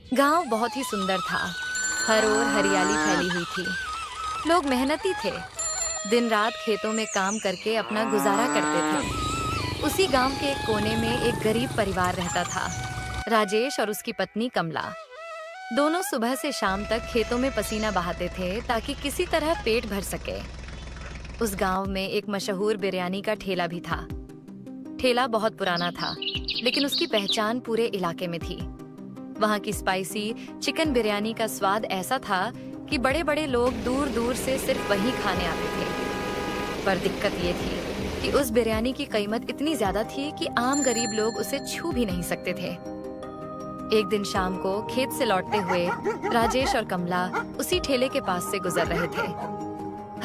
गांव बहुत ही सुंदर था। हर ओर हरियाली फैली हुई थी। लोग मेहनती थे। दिन रात खेतों में काम करके अपना गुजारा करते थे। उसी गांव के एक कोने में एक गरीब परिवार रहता था, राजेश और उसकी पत्नी कमला। दोनों सुबह से शाम तक खेतों में पसीना बहाते थे ताकि किसी तरह पेट भर सके। उस गांव में एक मशहूर बिरयानी का ठेला भी था। ठेला बहुत पुराना था, लेकिन उसकी पहचान पूरे इलाके में थी। वहां की स्पाइसी चिकन बिरयानी का स्वाद ऐसा था कि बड़े बड़े लोग दूर दूर से सिर्फ वहीं खाने आते थे। पर दिक्कत ये थी कि उस बिरयानी की कीमत इतनी ज्यादा थी कि आम गरीब लोग उसे छू भी नहीं सकते थे। एक दिन शाम को खेत से लौटते हुए राजेश और कमला उसी ठेले के पास से गुजर रहे थे।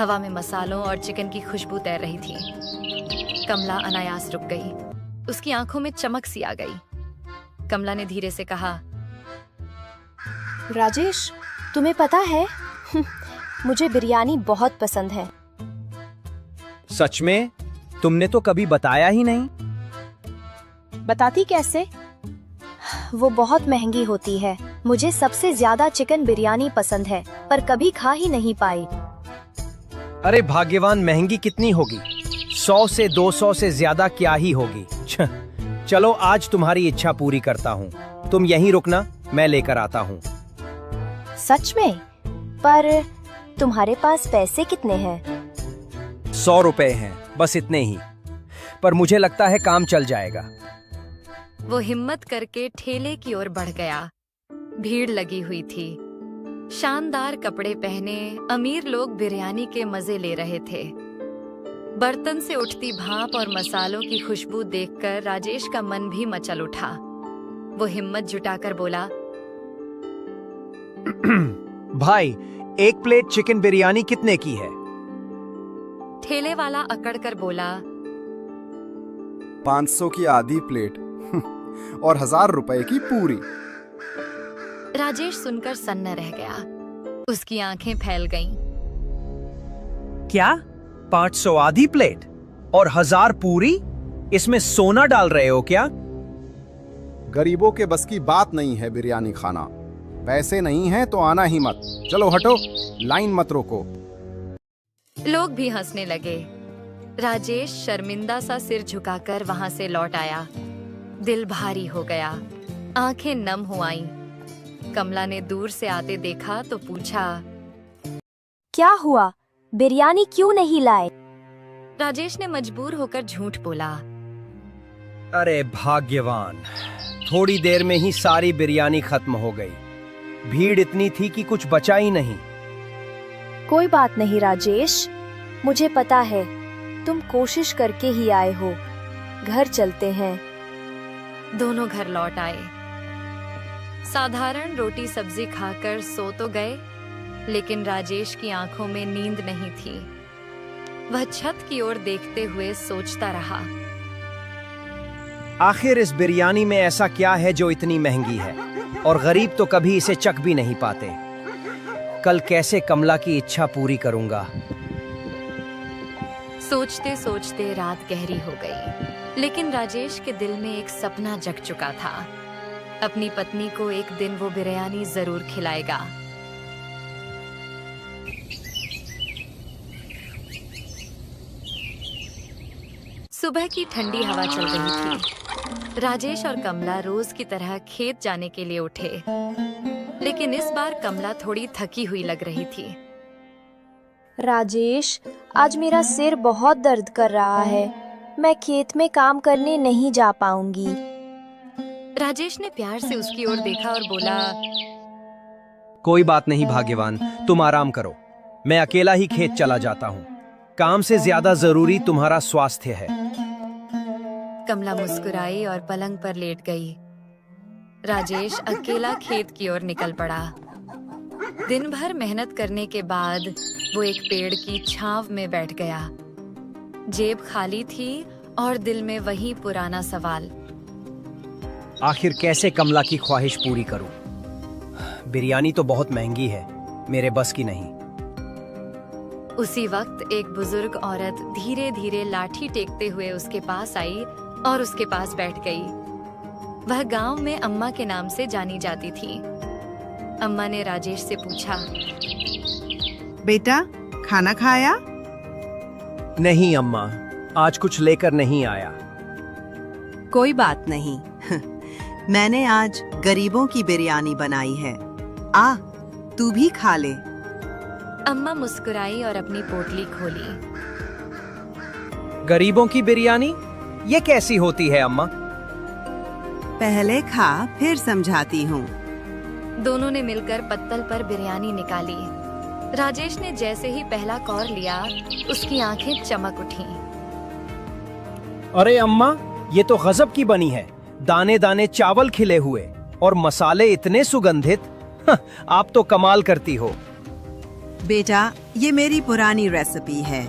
हवा में मसालों और चिकन की खुशबू तैर रही थी। कमला अनायास रुक गई। उसकी आंखों में चमक सी आ गई। कमला ने धीरे से कहा, राजेश, तुम्हें पता है मुझे बिरयानी बहुत पसंद है। सच में? तुमने तो कभी बताया ही नहीं। बताती कैसे? वो बहुत महंगी होती है। मुझे सबसे ज्यादा चिकन बिरयानी पसंद है, पर कभी खा ही नहीं पाई। अरे भाग्यवान, महंगी कितनी होगी? 100 से 200 से ज्यादा क्या ही होगी। चलो आज तुम्हारी इच्छा पूरी करता हूँ। तुम यहीं रुकना, मैं लेकर आता हूँ। सच में? पर तुम्हारे पास पैसे कितने हैं? 100 रुपए हैं, बस इतने ही। पर मुझे लगता है काम चल जाएगा। वो हिम्मत करके ठेले की ओर बढ़ गया। भीड़ लगी हुई थी। शानदार कपड़े पहने अमीर लोग बिरयानी के मजे ले रहे थे। बर्तन से उठती भाप और मसालों की खुशबू देखकर राजेश का मन भी मचल उठा। वो हिम्मत जुटाकर बोला, भाई, एक प्लेट चिकन बिरयानी कितने की है? ठेले वाला अकड़ कर बोला, 500 की आधी प्लेट और 1000 रुपए की पूरी। राजेश सुनकर सन्न रह गया। उसकी आंखें फैल गईं। क्या? 500 आधी प्लेट और 1000 पूरी? इसमें सोना डाल रहे हो क्या? गरीबों के बस की बात नहीं है बिरयानी खाना। पैसे नहीं है तो आना ही मत। चलो हटो, लाइन मत रोको। लोग भी हंसने लगे। राजेश शर्मिंदा सा सिर झुकाकर वहां से लौट आया। दिल भारी हो गया, आंखें नम हो आईं। कमला ने दूर से आते देखा तो पूछा, क्या हुआ? बिरयानी क्यों नहीं लाए? राजेश ने मजबूर होकर झूठ बोला, अरे भाग्यवान, थोड़ी देर में ही सारी बिरयानी खत्म हो गई। भीड़ इतनी थी कि कुछ बचा ही नहीं। कोई बात नहीं राजेश, मुझे पता है तुम कोशिश करके ही आए हो। घर चलते हैं। दोनों घर लौट आए। साधारण रोटी सब्जी खाकर सो तो गए, लेकिन राजेश की आंखों में नींद नहीं थी। वह छत की ओर देखते हुए सोचता रहा, आखिर इस बिरयानी में ऐसा क्या है जो इतनी महंगी है और गरीब तो कभी इसे चख भी नहीं पाते। कल कैसे कमला की इच्छा पूरी करूंगा। सोचते सोचते रात गहरी हो गई, लेकिन राजेश के दिल में एक सपना जग चुका था। अपनी पत्नी को एक दिन वो बिरयानी जरूर खिलाएगा। सुबह की ठंडी हवा चल रही थी। राजेश और कमला रोज की तरह खेत जाने के लिए उठे, लेकिन इस बार कमला थोड़ी थकी हुई लग रही थी। राजेश, आज मेरा सिर बहुत दर्द कर रहा है। मैं खेत में काम करने नहीं जा पाऊंगी। राजेश ने प्यार से उसकी ओर देखा और बोला, कोई बात नहीं भाग्यवान, तुम आराम करो। मैं अकेला ही खेत चला जाता हूँ। काम से ज्यादा जरूरी तुम्हारा स्वास्थ्य है। कमला मुस्कुराई और पलंग पर लेट गई। राजेश अकेला खेत की ओर निकल पड़ा। दिन भर मेहनत करने के बाद वो एक पेड़ की छांव में बैठ गया। जेब खाली थी और दिल में वही पुराना सवाल, आखिर कैसे कमला की ख्वाहिश पूरी करूं? बिरयानी तो बहुत महंगी है, मेरे बस की नहीं। उसी वक्त एक बुजुर्ग औरत धीरे धीरे लाठी टेकते हुए उसके पास आई और उसके पास बैठ गई। वह गांव में अम्मा के नाम से जानी जाती थी। अम्मा ने राजेश से पूछा। बेटा, खाना खाया? नहीं अम्मा, आज कुछ लेकर नहीं आया। कोई बात नहीं। मैंने आज गरीबों की बिरयानी बनाई है। आ, तू भी खा ले। अम्मा मुस्कुराई और अपनी पोटली खोली। गरीबों की बिरयानी ये कैसी होती है अम्मा? पहले खा, फिर समझाती हूँ। दोनों ने मिलकर पत्तल पर बिरयानी निकाली। राजेश ने जैसे ही पहला कौर लिया, उसकी आंखें चमक उठीं। अरे अम्मा, ये तो गजब की बनी है। दाने दाने चावल खिले हुए और मसाले इतने सुगंधित। आप तो कमाल करती हो। बेटा, ये मेरी पुरानी रेसिपी है।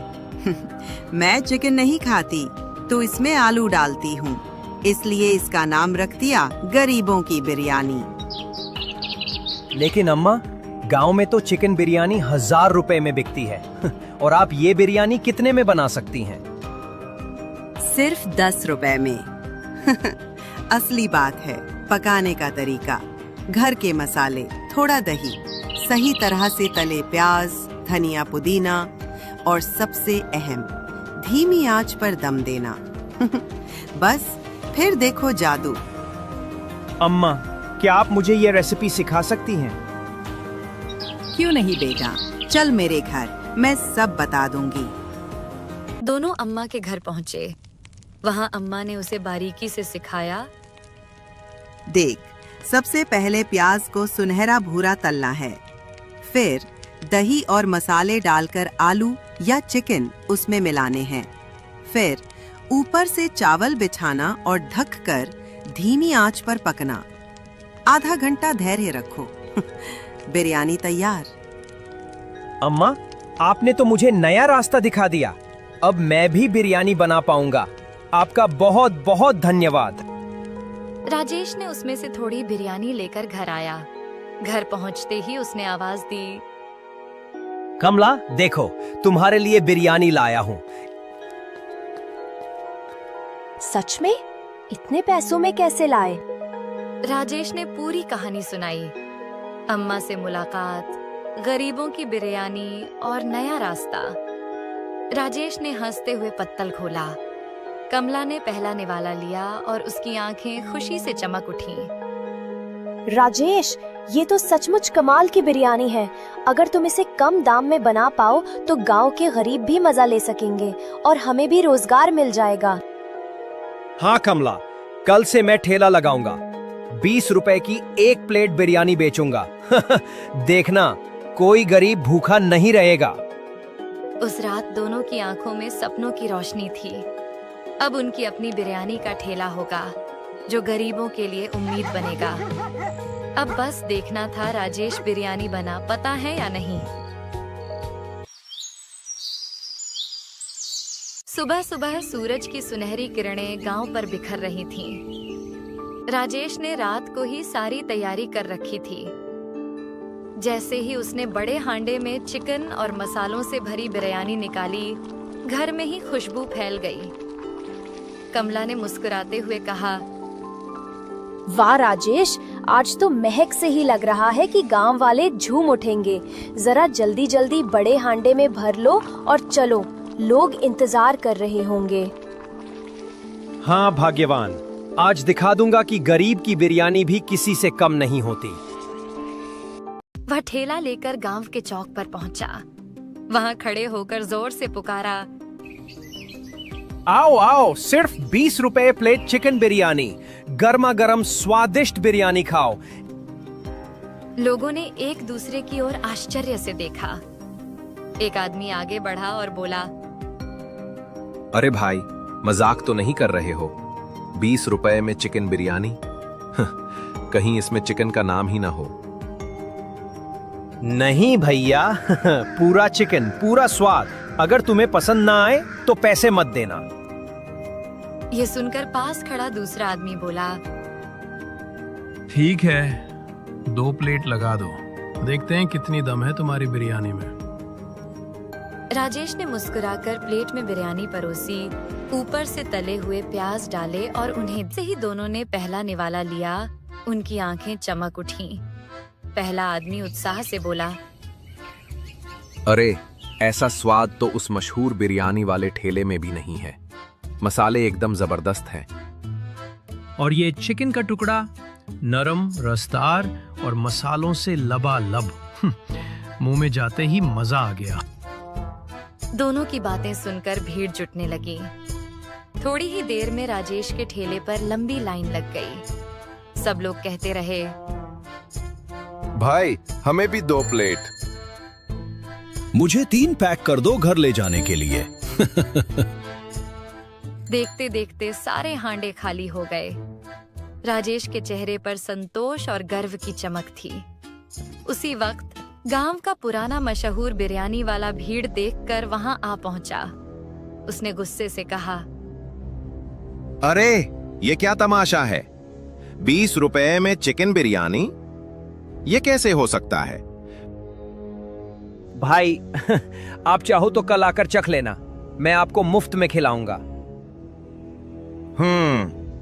मैं चिकन नहीं खाती, तो इसमें आलू डालती हूँ, इसलिए इसका नाम रख दिया गरीबों की बिरयानी। लेकिन अम्मा, गांव में तो चिकन बिरयानी 1000 रुपए में बिकती है। और आप ये बिरयानी कितने में बना सकती हैं? सिर्फ 10 रुपए में। असली बात है पकाने का तरीका। घर के मसाले, थोड़ा दही, सही तरह से तले प्याज, धनिया, पुदीना और सबसे अहम, धीमी आंच पर दम देना। बस, फिर देखो जादू। अम्मा, क्या आप मुझे ये रेसिपी सिखा सकती हैं? क्यों नहीं बेटा, चल मेरे घर, मैं सब बता दूंगी। दोनों अम्मा के घर पहुंचे। वहां अम्मा ने उसे बारीकी से सिखाया। देख, सबसे पहले प्याज को सुनहरा भूरा तलना है। फिर दही और मसाले डालकर आलू या चिकन उसमें मिलाने हैं। फिर ऊपर से चावल बिछाना और ढककर धीमी आंच पर पकना। आधा घंटा धैर्य रखो। बिरयानी तैयार। अम्मा, आपने तो मुझे नया रास्ता दिखा दिया। अब मैं भी बिरयानी बना पाऊंगा। आपका बहुत बहुत धन्यवाद। राजेश ने उसमें से थोड़ी बिरयानी लेकर घर आया। घर पहुंचते ही उसने आवाज दी। कमला, देखो, तुम्हारे लिए बिरयानी लाया हूँ। सच में? इतने पैसों में कैसे लाए? राजेश ने पूरी कहानी सुनाई। अम्मा से मुलाकात, गरीबों की बिरयानी और नया रास्ता। राजेश ने हंसते हुए पत्तल खोला। कमला ने पहला निवाला लिया और उसकी आंखें खुशी से चमक उठीं। राजेश, ये तो सचमुच कमाल की बिरयानी है। अगर तुम इसे कम दाम में बना पाओ तो गांव के गरीब भी मजा ले सकेंगे और हमें भी रोजगार मिल जाएगा। हाँ कमला, कल से मैं ठेला लगाऊंगा। 20 रुपए की एक प्लेट बिरयानी बेचूंगा। देखना, कोई गरीब भूखा नहीं रहेगा। उस रात दोनों की आंखों में सपनों की रोशनी थी। अब उनकी अपनी बिरयानी का ठेला होगा, जो गरीबों के लिए उम्मीद बनेगा। अब बस देखना था राजेश बिरयानी बना पता है या नहीं। सुबह सुबह सूरज की सुनहरी किरणें गांव पर बिखर रही थीं। राजेश ने रात को ही सारी तैयारी कर रखी थी। जैसे ही उसने बड़े हांडे में चिकन और मसालों से भरी बिरयानी निकाली, घर में ही खुशबू फैल गई। कमला ने मुस्कुराते हुए कहा, वाह राजेश, आज तो महक से ही लग रहा है कि गांव वाले झूम उठेंगे। जरा जल्दी जल्दी बड़े हांडे में भर लो और चलो, लोग इंतजार कर रहे होंगे। हाँ भाग्यवान, आज दिखा दूंगा कि गरीब की बिरयानी भी किसी से कम नहीं होती। वह ठेला लेकर गांव के चौक पर पहुंचा। वहां खड़े होकर जोर से पुकारा, आओ आओ, सिर्फ 20 रुपए प्लेट चिकन बिरयानी, गर्मा गर्म स्वादिष्ट बिरयानी खाओ। लोगों ने एक दूसरे की ओर आश्चर्य से देखा। एक आदमी आगे बढ़ा और बोला, अरे भाई, मजाक तो नहीं कर रहे हो? 20 रुपए में चिकन बिरयानी? कहीं इसमें चिकन का नाम ही ना हो। नहीं भैया, पूरा चिकन, पूरा स्वाद। अगर तुम्हें पसंद ना आए तो पैसे मत देना। ये सुनकर पास खड़ा दूसरा आदमी बोला, ठीक है, 2 प्लेट लगा दो, देखते हैं कितनी दम है तुम्हारी बिरयानी में। राजेश ने मुस्कुराकर प्लेट में बिरयानी परोसी, ऊपर से तले हुए प्याज डाले और उन्हें से ही दोनों ने पहला निवाला लिया। उनकी आंखें चमक उठीं। पहला आदमी उत्साह से बोला, अरे, ऐसा स्वाद तो उस मशहूर बिरयानी वाले ठेले में भी नहीं है। मसाले एकदम जबरदस्त हैं। और ये चिकन का टुकड़ा नरम, रसदार और मसालों से लबालब। मुंह में जाते ही मजा आ गया। दोनों की बातें सुनकर भीड़ जुटने लगी। थोड़ी ही देर में राजेश के ठेले पर लंबी लाइन लग गई। सब लोग कहते रहे, भाई, हमें भी 2 प्लेट। मुझे 3 पैक कर दो घर ले जाने के लिए। देखते देखते सारे हांडे खाली हो गए। राजेश के चेहरे पर संतोष और गर्व की चमक थी। उसी वक्त गांव का पुराना मशहूर बिरयानी वाला भीड़ देखकर वहां आ पहुंचा। उसने गुस्से से कहा, अरे, ये क्या तमाशा है? 20 रुपए में चिकन बिरयानी? ये कैसे हो सकता है? भाई, आप चाहो तो कल आकर चख लेना, मैं आपको मुफ्त में खिलाऊंगा।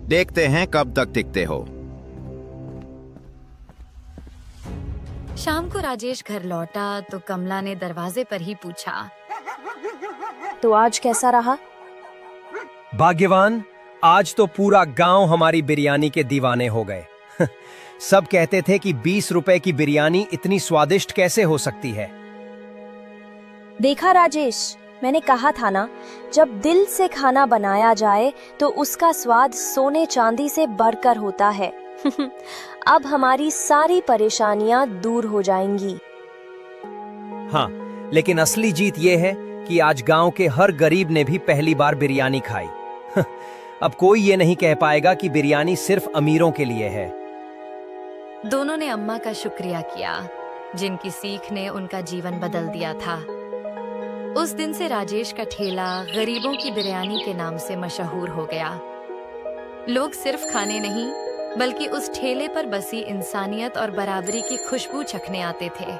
देखते हैं कब तक टिकते हो। शाम को राजेश घर लौटा तो कमला ने दरवाजे पर ही पूछा, तो आज कैसा रहा? भाग्यवान, आज तो पूरा गांव हमारी बिरयानी के दीवाने हो गए। सब कहते थे कि 20 रुपए की बिरयानी इतनी स्वादिष्ट कैसे हो सकती है। देखा राजेश, मैंने कहा था ना, जब दिल से खाना बनाया जाए तो उसका स्वाद सोने चांदी से बढ़कर होता है। अब हमारी सारी परेशानियां दूर हो जाएंगी। हाँ, लेकिन असली जीत ये है कि आज गांव के हर गरीब ने भी पहली बार बिरयानी खाई। अब कोई ये नहीं कह पाएगा कि बिरयानी सिर्फ अमीरों के लिए है। दोनों ने अम्मा का शुक्रिया किया, जिनकी सीख ने उनका जीवन बदल दिया था। उस दिन से राजेश का ठेला गरीबों की बिरयानी के नाम से मशहूर हो गया। लोग सिर्फ खाने नहीं, बल्कि उस ठेले पर बसी इंसानियत और बराबरी की खुशबू चखने आते थे।